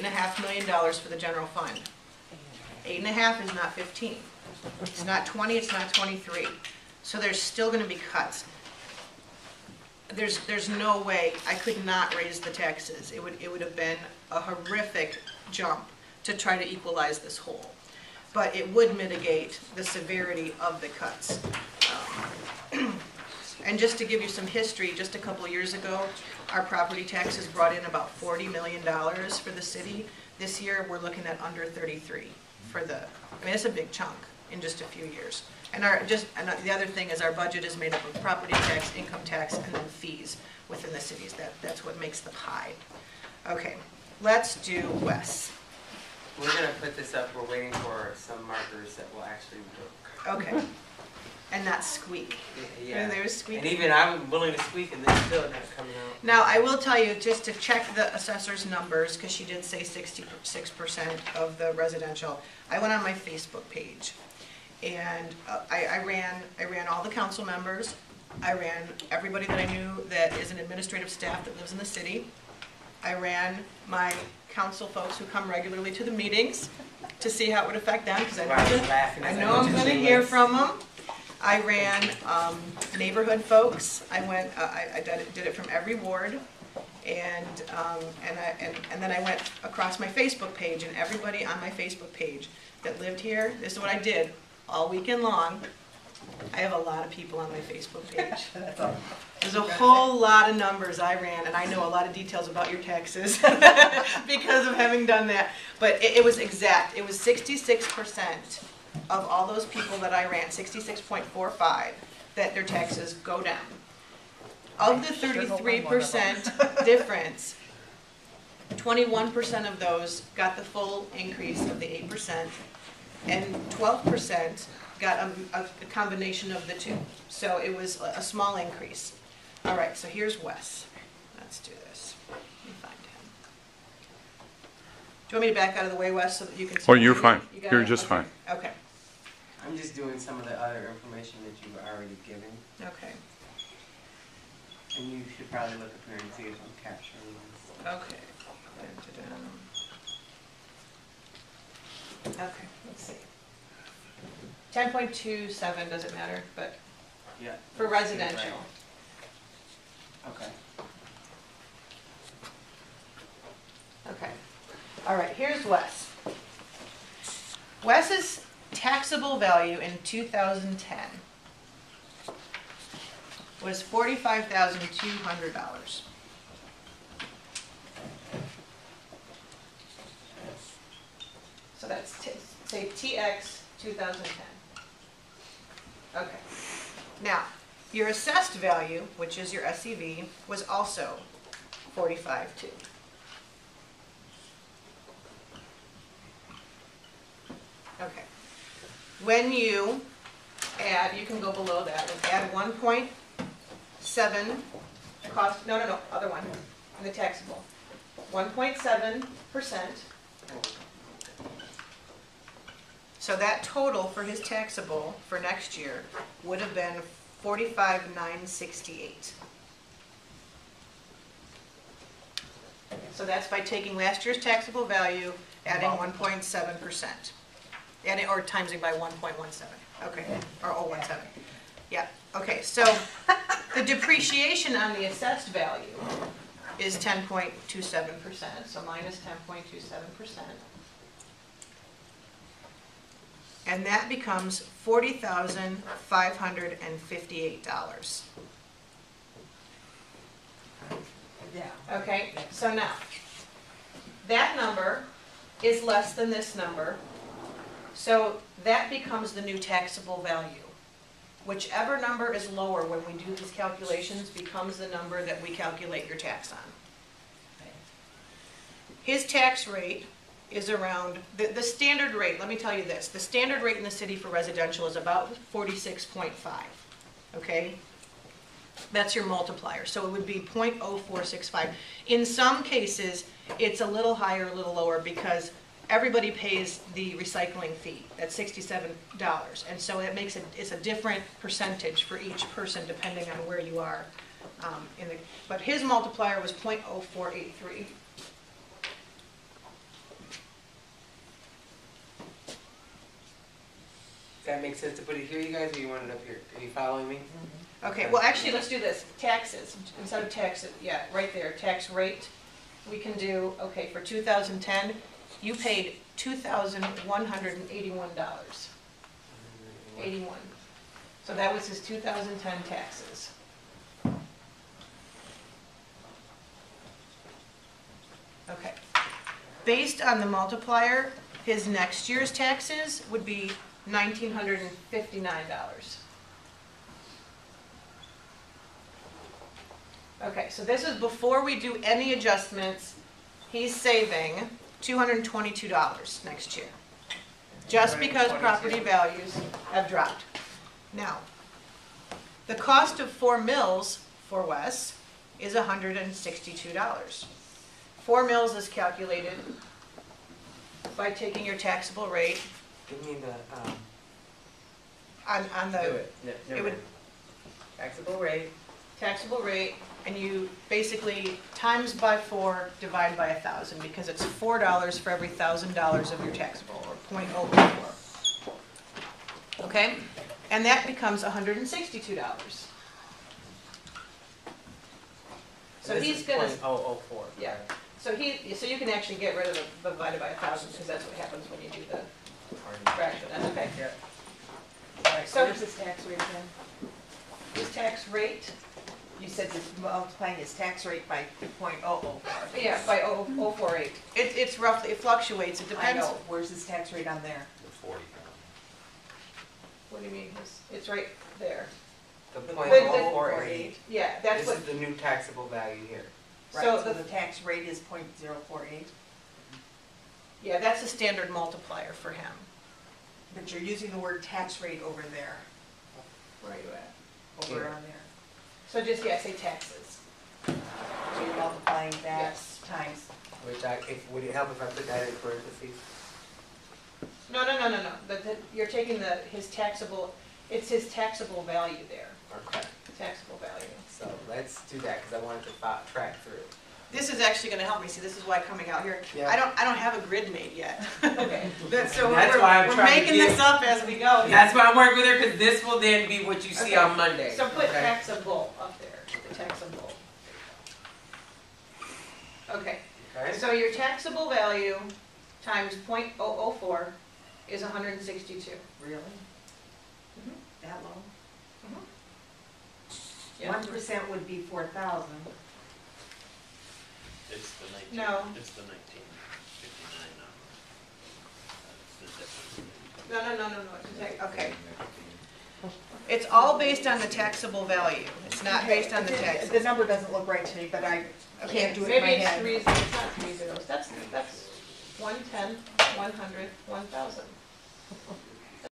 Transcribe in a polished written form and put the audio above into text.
$8.5 million for the general fund. 8.5 is not 15. It's not 20, it's not 23. So there's still going to be cuts. There's no way I could not raise the taxes. It would have been a horrific jump to try to equalize this hole. But it would mitigate the severity of the cuts. And just to give you some history, just a couple of years ago, our property taxes brought in about $40 million for the city. This year, we're looking at under 33 for the, I mean, it's a big chunk in just a few years. And the other thing is our budget is made up of property tax, income tax, and then fees within the cities. That's what makes the pie. Okay, let's do Wes. We're going to put this up. We're waiting for some markers that will actually work. Okay. And not squeak. Yeah. And there's squeak. And even I'm willing to squeak and they're still not coming out. Now, I will tell you, just to check the assessor's numbers, because she did say 66% of the residential, I went on my Facebook page. And I ran all the council members. I ran everybody that I knew that is an administrative staff that lives in the city. I ran my council folks who come regularly to the meetings to see how it would affect them, because I know I'm going to hear from them. I ran neighborhood folks. I did it from every ward, and then I went across my Facebook page, and everybody on my Facebook page that lived here. This is what I did all weekend long. I have a lot of people on my Facebook page. There's a whole lot of numbers I ran, and I know a lot of details about your taxes because of having done that. But it was exact. It was 66% of all those people that I ran, 66.45, that their taxes go down. Of the 33% difference, 21% of those got the full increase of the 8%, and 12% got a combination of the two. So it was a small increase. All right, so here's Wes. Let's do this. Let me find him. Do you want me to back out of the way, Wes, so that you can see? Oh, you're fine. You're it? just Okay. fine. Okay. I'm just doing some of the other information that you've already given. Okay. And you should probably look up here and see if I'm capturing this. Okay. Okay, let's see. 10.27 doesn't matter, but yeah, for residential. Right. Okay. Okay. All right, here's Wes. Wes's taxable value in 2010 was $45,200. So that's, say, TX 2010. Okay. Now, your assessed value, which is your SEV, was also 45.2. Okay. When you add, you can go below that and add 1.7 cost, no, other one, in the taxable. 1.7%. So that total for his taxable for next year would have been $45,968. So that's by taking last year's taxable value, adding 1.7%. Adding, or timesing by 1.17. Okay, or 0.17. Yeah, okay, so the depreciation on the assessed value is 10.27%, so minus 10.27%. And that becomes $40,558. Yeah. Okay, so now, that number is less than this number, so that becomes the new taxable value. Whichever number is lower when we do these calculations becomes the number that we calculate your tax on. His tax rate is around, the standard rate, let me tell you this, the standard rate in the city for residential is about 46.5, okay? That's your multiplier, so it would be 0.0465. In some cases, it's a little higher, a little lower, because everybody pays the recycling fee, that's $67, and so it makes it's a different percentage for each person depending on where you are. But his multiplier was 0.0483. that make sense to put it here, you guys, or you want it up here? Are you following me? Okay, well, actually, let's do this. Taxes, instead of taxes, yeah, right there, tax rate. We can do, okay, for 2010, you paid $2,181. 81. So that was his 2010 taxes. Okay. Based on the multiplier, his next year's taxes would be $1,959. Okay, so this is before we do any adjustments. He's saving $222 next year, just because property values have dropped. Now, the cost of 4 mills for Wes is $162. 4 mills is calculated by taking your taxable rate Give me the, on do the it. it would- Taxable rate. and you basically times by 4, divide by 1,000, because it's $4 for every $1,000 of your taxable, or .004. Okay? And that becomes $162. So This he's is gonna, 0.004. yeah. So you can actually get rid of the divided by 1,000, because that's what happens when you do the fraction, that's okay. Yeah. All right, So- where's his tax rate then? His tax rate, You said this multiplying his tax rate by 2.004. yeah, by 0.048. It's roughly, it fluctuates, it I depends. know, where's his tax rate on there? What do you mean? It's right there. The The- .048. Yeah, that's This what, is the new taxable value here. Right, So so the- the tax rate is 0.048, yeah, that's the standard multiplier for him. but you're using the word tax rate over there, Where are you at? over Here. on there. So just, yeah, say taxes. So you're multiplying that Yes. times, Which would it help if I put that in parentheses? No. You're taking his taxable, it's his taxable value there, Okay, taxable value. so let's do that, because I wanted to track through. This is actually gonna help me, see, this is why coming out here, Yeah. I don't have a grid made yet. Okay. So That's why I'm we're trying to making get- this up as we go. That's why I'm working with her, because this will then be what you see Okay. on Monday. So put okay? taxable up there, the taxable. Okay, Okay, so your taxable value times .004 is 162. really? Mhm. That low? Yeah. 1% would be 4,000. It's the 19. No. It's the 1959 number. That's the difference. No, okay. It's all based on the taxable value, it's not based on the tax. The number doesn't look right to me, but I Okay, can't do it in my maybe it's head. 3 zeros, it's not 3 zeros, that's 110, 100, 1,000.